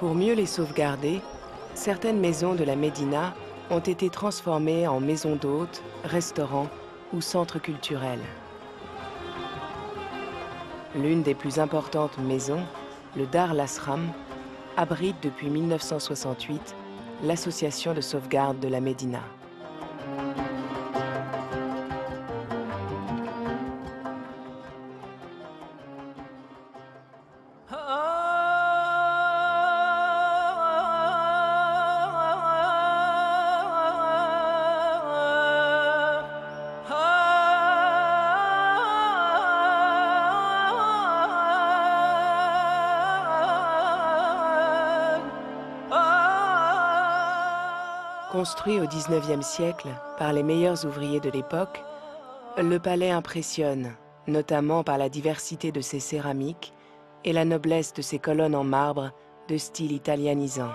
Pour mieux les sauvegarder, certaines maisons de la Médina ont été transformées en maisons d'hôtes, restaurants ou centres culturels. L'une des plus importantes maisons, le Dar al-Asram, abrite depuis 1968 l'association de sauvegarde de la Médina. Construit au XIXe siècle par les meilleurs ouvriers de l'époque, le palais impressionne, notamment par la diversité de ses céramiques et la noblesse de ses colonnes en marbre de style italianisant.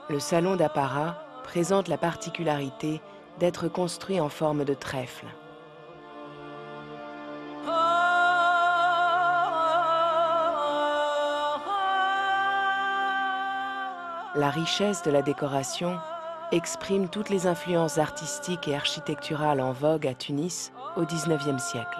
Le salon d'apparat présente la particularité d'être construit en forme de trèfle. La richesse de la décoration exprime toutes les influences artistiques et architecturales en vogue à Tunis au XIXe siècle.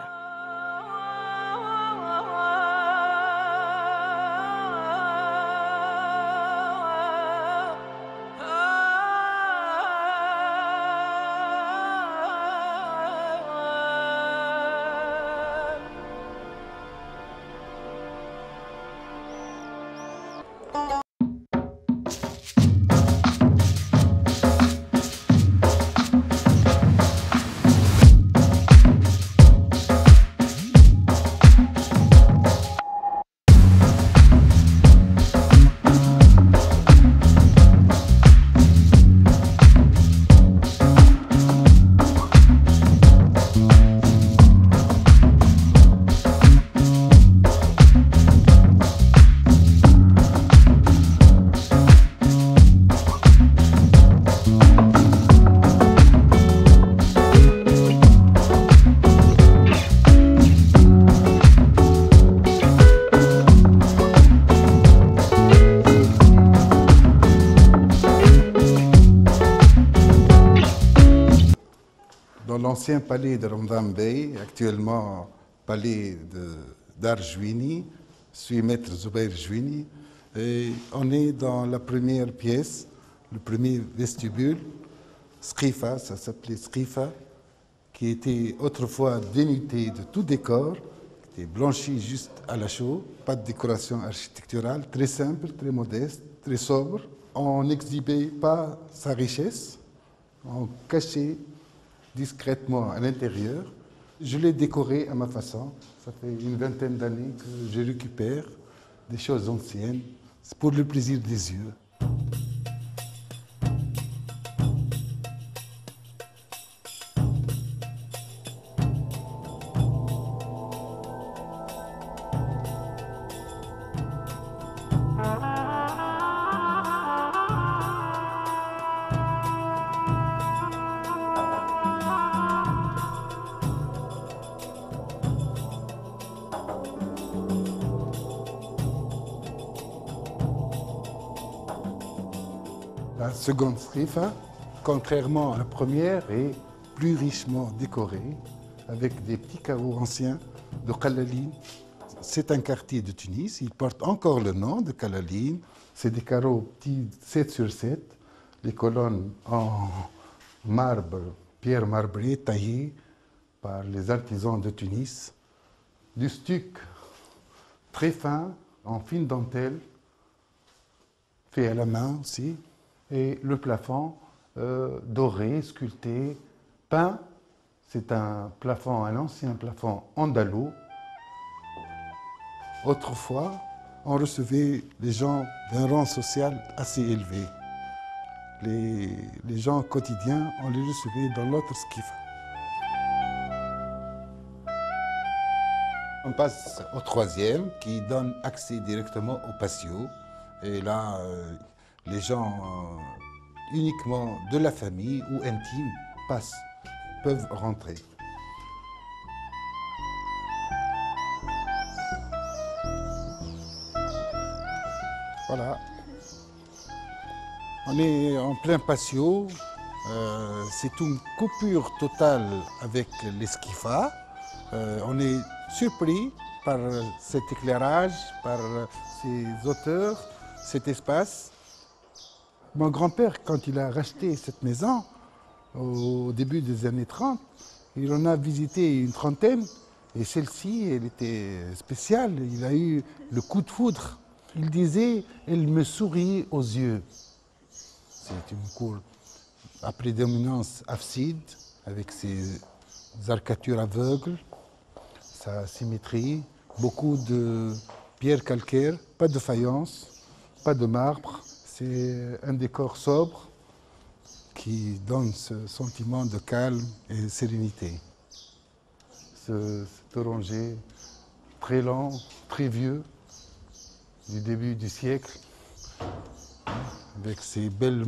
Dans l'ancien palais de Ramdan Bey, actuellement palais d'Ar Jouini, je suis maître Zoubair Jouini, et on est dans la première pièce, le premier vestibule, Sqifa, ça s'appelait Sqifa, qui était autrefois dénudé de tout décor, qui était blanchi juste à la chaux, pas de décoration architecturale, très simple, très modeste, très sobre. On n'exhibait pas sa richesse, on cachait discrètement à l'intérieur. Je l'ai décoré à ma façon. Ça fait une vingtaine d'années que je récupère des choses anciennes. C'est pour le plaisir des yeux. La seconde Sqifa, contrairement à la première, est plus richement décorée, avec des petits carreaux anciens de Qalaline. C'est un quartier de Tunis, il porte encore le nom de Qalaline. C'est des carreaux petits 7 sur 7, les colonnes en marbre, pierre marbrée, taillée par les artisans de Tunis. Du stuc très fin, en fine dentelle, fait à la main aussi. Et le plafond doré, sculpté, peint. C'est un plafond, un ancien plafond andalou. Autrefois, on recevait les gens d'un rang social assez élevé. Les gens quotidiens, on les recevait dans l'autre Sqifa. On passe au troisième qui donne accès directement au patio. Et là, les gens uniquement de la famille ou intimes passent peuvent rentrer. Voilà. On est en plein patio. C'est une coupure totale avec l'esquifa. On est surpris par cet éclairage, par ces hauteurs, cet espace. Mon grand-père, quand il a racheté cette maison, au début des années 30, il en a visité une trentaine et celle-ci, elle était spéciale. Il a eu le coup de foudre. Il disait « elle me sourit aux yeux ». C'est une cour à prédominance abside, avec ses arcatures aveugles, sa symétrie, beaucoup de pierres calcaires, pas de faïence, pas de marbre. C'est un décor sobre qui donne ce sentiment de calme et de sérénité. Cet oranger très lent, très vieux, du début du siècle, avec ses belles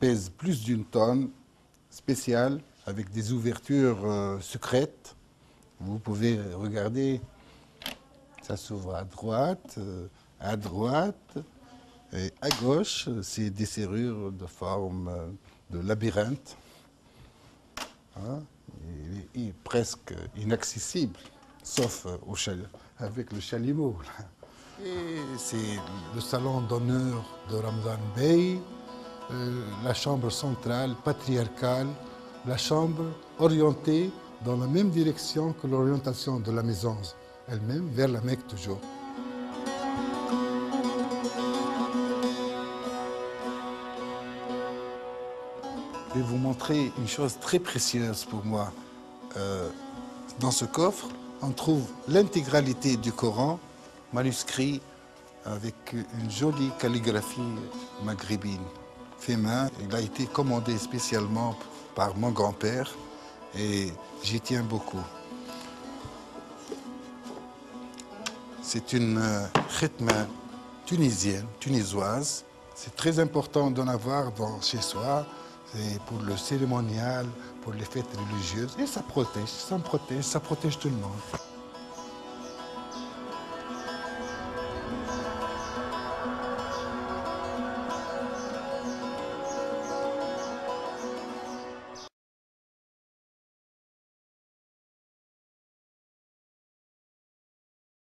pèse plus d'une tonne, spéciale, avec des ouvertures secrètes. Vous pouvez regarder, ça s'ouvre à droite et à gauche, c'est des serrures de forme de labyrinthe. Hein? Il est presque inaccessible, sauf avec le chalumeau. Et c'est le salon d'honneur de Ramzan Bey, la chambre centrale, patriarcale, la chambre orientée dans la même direction que l'orientation de la maison elle-même, vers la Mecque toujours. Je vais vous montrer une chose très précieuse pour moi. Dans ce coffre, on trouve l'intégralité du Coran, manuscrit avec une jolie calligraphie maghrébine. Fait main, il a été commandé spécialement par mon grand-père et j'y tiens beaucoup. C'est une khitma tunisienne, tunisoise. C'est très important d'en avoir chez soi. C'est pour le cérémonial, pour les fêtes religieuses. Et ça protège tout le monde.